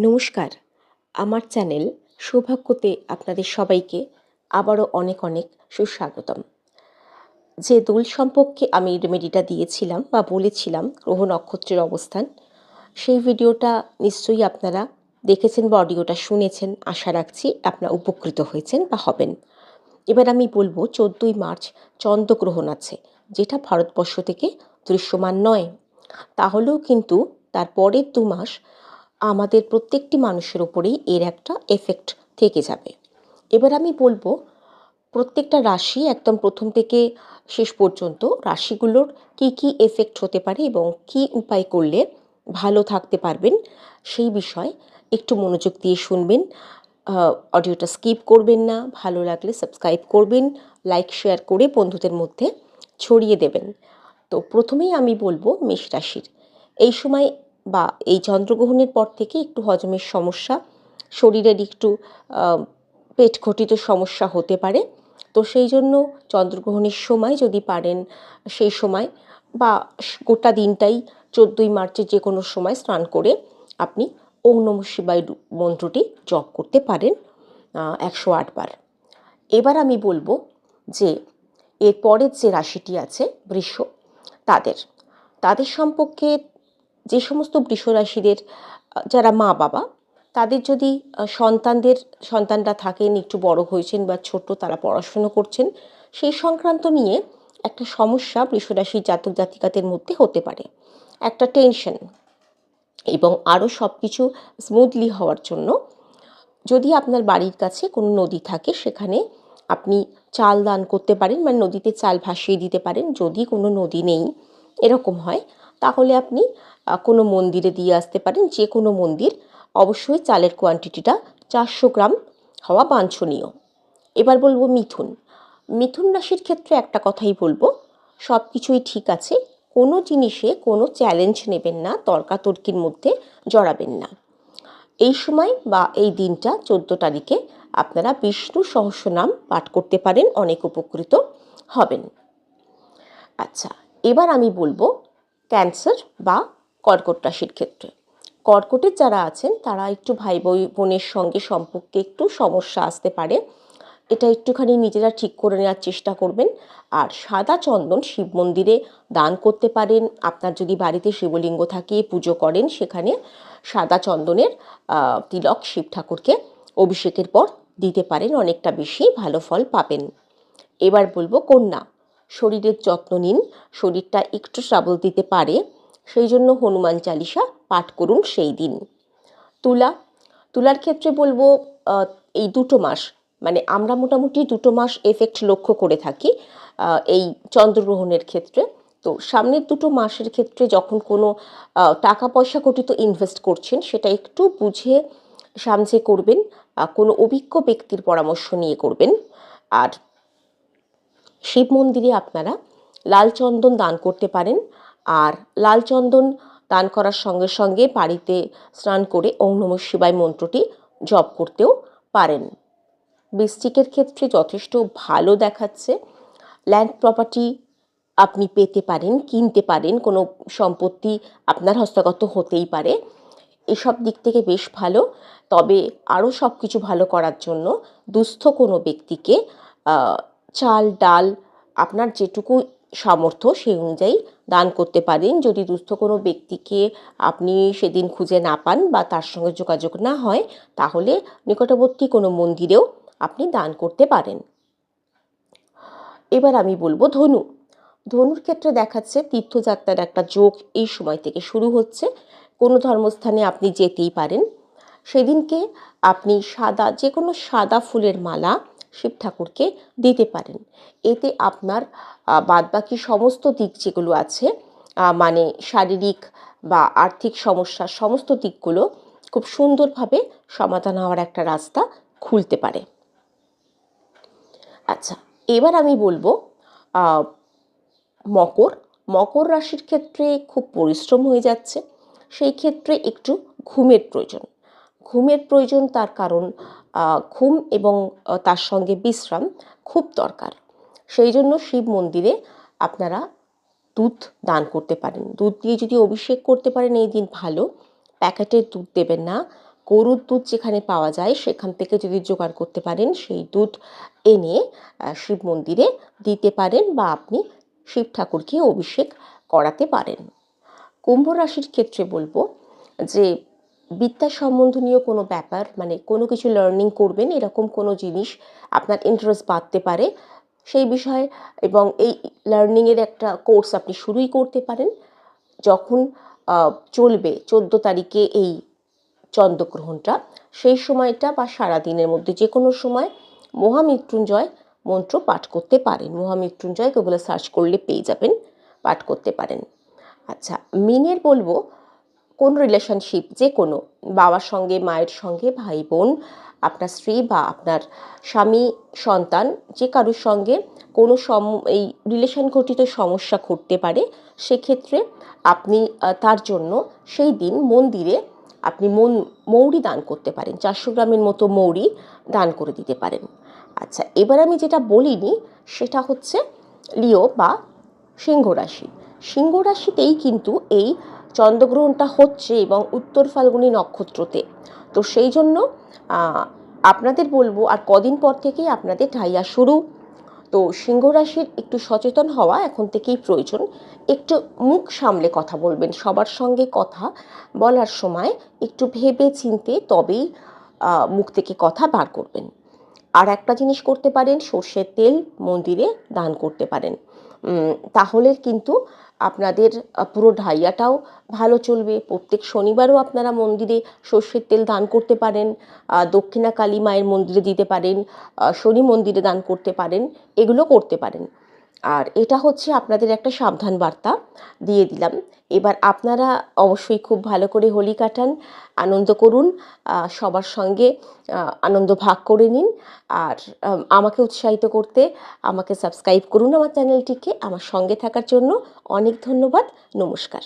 নমস্কার, আমার চ্যানেল সৌভাগ্যতে আপনাদের সবাইকে আবারও অনেক অনেক সুস্বাগতম। যে দোল সম্পর্কে আমি রেমেডিটা দিয়েছিলাম বা বলেছিলাম গ্রহ নক্ষত্রের অবস্থান, সেই ভিডিওটা নিশ্চয়ই আপনারা দেখেছেন বা অডিওটা শুনেছেন। আশা রাখছি আপনারা উপকৃত হয়েছেন বা হবেন। এবার আমি বলবো 14ই মার্চ চন্দ্রগ্রহণ আছে, যেটা ভারতবর্ষ থেকে দৃশ্যমান নয়। তাহলেও কিন্তু তার পরের 2 মাস আমাদের প্রত্যেকটি মানুষের ওপরেই এর একটা এফেক্ট থেকে যাবে। এবার আমি বলবো প্রত্যেকটা রাশি একদম প্রথম থেকে শেষ পর্যন্ত রাশিগুলোর কি কি এফেক্ট হতে পারে এবং কি উপায় করলে ভালো থাকতে পারবেন সেই বিষয়ে একটু মনোযোগ দিয়ে শুনবেন। অডিওটা স্কিপ করবেন না। ভালো লাগলে সাবস্ক্রাইব করবেন, লাইক শেয়ার করে বন্ধুদের মধ্যে ছড়িয়ে দেবেন। তো প্রথমেই আমি বলবো মেষ রাশির এই সময় বা এই চন্দ্রগ্রহণের পর থেকে একটু হজমের সমস্যা, শরীরের একটু পেটঘটিত সমস্যা হতে পারে। তো সেই জন্য চন্দ্রগ্রহণের সময় যদি পারেন সেই সময় বা গোটা দিনটাই 14ই মার্চের যে কোনো সময় স্নান করে আপনি ওম নমঃ শিবায় মন্ত্রটি জপ করতে পারেন 108 বার। এবার আমি বলবো যে এর পরের যে রাশিটি আছে বৃষ, তাদের তাদের সম্পর্কে যে সমস্ত বৃষ রাশিদের যারা মা বাবা, তাদের যদি সন্তানরা থাকেন, একটু বড় হয়েছেন বা ছোট, তারা পড়াশুনো করছেন, সেই সংক্রান্ত নিয়ে একটা সমস্যা বৃষরাশির জাতক জাতিকাদের মধ্যে হতে পারে। একটা টেনশন এবং আরও সব কিছু স্মুথলি হওয়ার জন্য যদি আপনার বাড়ির কাছে কোনো নদী থাকে সেখানে আপনি চাল দান করতে পারেন, মানে নদীতে চাল ভাসিয়ে দিতে পারেন। যদি কোনো নদী নেই এরকম হয়, তাহলে আপনি কোনো মন্দিরে দিয়ে আসতে পারেন। যে কোনো মন্দির, অবশ্যই চালের কোয়ান্টিটিটা 400 গ্রাম হওয়া বাঞ্ছনীয়। এবার বলবো মিথুন। মিথুন রাশির ক্ষেত্রে একটা কথাই বলবো, সব কিছুই ঠিক আছে, কোনো জিনিসে কোনো চ্যালেঞ্জ নেবেন না, তর্কাতর্কির মধ্যে জড়াবেন না। এই সময় বা এই দিনটা 14 তারিখে আপনারা বিষ্ণু সহস্রনাম পাঠ করতে পারেন, অনেক উপকৃত হবেন। আচ্ছা, এবার আমি বলবো ক্যান্সার বা কর্কট রাশির ক্ষেত্রে। কর্কটের যারা আছেন তারা একটু ভাই বোনের সঙ্গে সম্পর্কে একটু সমস্যা আসতে পারে, এটা একটুখানি নিজেরা ঠিক করে নেওয়ার চেষ্টা করবেন। আর সাদা চন্দন শিব মন্দিরে দান করতে পারেন। আপনার যদি বাড়িতে শিবলিঙ্গ থাকে, পুজো করেন, সেখানে সাদা চন্দনের তিলক শিব ঠাকুরকে অভিষেকের পর দিতে পারেন, অনেকটা বেশি ভালো ফল পাবেন। এবার বলবো কন্যা, শরীরের যত্ন নিন, শরীরটা একটু ট্রাবল দিতে পারে, সেই জন্য হনুমান চালিসা পাঠ করুন সেই দিন। তুলার ক্ষেত্রে বলবো এই 2 মাস, মানে আমরা মোটামুটি 2 মাস এফেক্ট লক্ষ্য করে থাকি এই চন্দ্রগ্রহণের ক্ষেত্রে। তো সামনের 2 মাসের ক্ষেত্রে যখন কোনো টাকা পয়সা ঘটিত ইনভেস্ট করছেন, সেটা একটু বুঝে সামঝে করবেন, কোনো অভিজ্ঞ ব্যক্তির পরামর্শ নিয়ে করবেন। আর শিব মন্দিরে আপনারা লাল চন্দন দান করতে পারেন। আর লাল চন্দন দান করার সঙ্গে সঙ্গে বাড়িতে স্নান করে ওম নমঃ শিবায় মন্ত্রটি জপ করতেও পারেন। বৃশ্চিকের ক্ষেত্রে যথেষ্ট ভালো দেখাচ্ছে। ল্যান্ড প্রপার্টি আপনি পেতে পারেন, কিনতে পারেন, কোনো সম্পত্তি আপনার হস্তগত হতেই পারে। এসব দিক থেকে বেশ ভালো। তবে আরও সব কিছু ভালো করার জন্য দুস্থ কোনো ব্যক্তিকে চাল ডাল আপনার যেটুকু সামর্থ্য সেই অনুযায়ী দান করতে পারেন। যদি দুস্থ কোনো ব্যক্তিকে আপনি সেদিন খুঁজে না পান বা তার সঙ্গে যোগাযোগ না হয়, তাহলে নিকটবর্তী কোনো মন্দিরেও আপনি দান করতে পারেন। এবার আমি বলবো ধনুর ক্ষেত্রে দেখাচ্ছে তীর্থযাত্রার একটা যোগ এই সময় থেকে শুরু হচ্ছে। কোনো ধর্মস্থানে আপনি যেতেই পারেন। সেদিনকে আপনি যে কোনো সাদা ফুলের মালা শিব ঠাকুরকে দিতে পারেন। এতে আপনার বাদবাকি সমস্ত দিক যেগুলো আছে, মানে শারীরিক বা আর্থিক সমস্যার সমস্ত দিকগুলো খুব সুন্দরভাবে সমাধান হওয়ার একটা রাস্তা খুলতে পারে। আচ্ছা, এবার আমি বলবো মকর রাশির ক্ষেত্রে খুব পরিশ্রম হয়ে যাচ্ছে। সেই ক্ষেত্রে একটু ঘুমের প্রয়োজন, তার কারণ ঘুম এবং তার সঙ্গে বিশ্রাম খুব দরকার। সেই জন্য শিব মন্দিরে আপনারা দুধ দান করতে পারেন। দুধ দিয়ে যদি অভিষেক করতে পারেন এই দিন ভালো। প্যাকেটের দুধ দেবেন না, গরুর দুধ যেখানে পাওয়া যায় সেখান থেকে যদি জোগাড় করতে পারেন, সেই দুধ এনে শিব মন্দিরে দিতে পারেন বা আপনি শিব ঠাকুরকে অভিষেক করাতে পারেন। কুম্ভ রাশির ক্ষেত্রে বলবো যে বিদ্যা সম্বন্ধনীয় কোনো ব্যাপার, মানে কোনো কিছু লার্নিং করবেন, এরকম কোনো জিনিস আপনার ইন্টারেস্ট বাড়তে পারে সেই বিষয়ে, এবং এই লার্নিংয়ের একটা কোর্স আপনি শুরুই করতে পারেন। যখন চলবে 14 তারিখে এই চন্দ্রগ্রহণটা, সেই সময়টা বা সারাদিনের মধ্যে যে কোনো সময় মহামৃত্যুঞ্জয় মন্ত্র পাঠ করতে পারেন। মহামৃত্যুঞ্জয় গুগলে সার্চ করলে পেয়ে যাবেন, পাঠ করতে পারেন। আচ্ছা, মিনের বলবো কোন রিলেশনশিপ, যে কোনো বাবার সঙ্গে, মায়ের সঙ্গে, ভাই বোন, আপনার স্ত্রী বা আপনার স্বামী, সন্তান, যে কারোর সঙ্গে কোনো এই রিলেশন ঘটিত সমস্যা ঘটতে পারে, সেক্ষেত্রে আপনি তার জন্য সেই দিন মন্দিরে আপনি মৌরি দান করতে পারেন। 400 গ্রামের মতো মৌরি দান করে দিতে পারেন। আচ্ছা, এবার আমি যেটা বলিনি সেটা হচ্ছে লিও বা সিংহ রাশি। সিংহ রাশিতেই কিন্তু এই চন্দ্রগ্রহণটা হচ্ছে এবং উত্তর ফাল্গুনী নক্ষত্রতে। তো সেই জন্য আপনাদের বলবো আর কদিন পর থেকেই আপনাদের ঢাইয়া শুরু। তো সিংহ রাশির একটু সচেতন হওয়া এখন থেকেই প্রয়োজন। একটু মুখ সামলে কথা বলবেন, সবার সঙ্গে কথা বলার সময় একটু ভেবে চিন্তে তবেই মুখ থেকে কথা বার করবেন। আর একটা জিনিস করতে পারেন, সর্ষের তেল মন্দিরে দান করতে পারেন। তাহলে কিন্তু আপনাদের পুরো ঢাইয়াটাও ভালো চলবে। প্রত্যেক শনিবারও আপনারা মন্দিরে সর্ষের তেল দান করতে পারেন, দক্ষিণা কালী মায়ের মন্দিরে দিতে পারেন, শনি মন্দিরে দান করতে পারেন, এগুলো করতে পারেন। আর এটা হচ্ছে আপনাদের একটা সাবধান বার্তা দিয়ে দিলাম। এবার আপনারা অবশ্যই খুব ভালো করে হোলি কাটান, আনন্দ করুন, সবার সঙ্গে আনন্দ ভাগ করে নিন। আর আমাকে উৎসাহিত করতে আমাকে সাবস্ক্রাইব করুন আমার চ্যানেলটিকে। আমার সঙ্গে থাকার জন্য অনেক ধন্যবাদ। নমস্কার।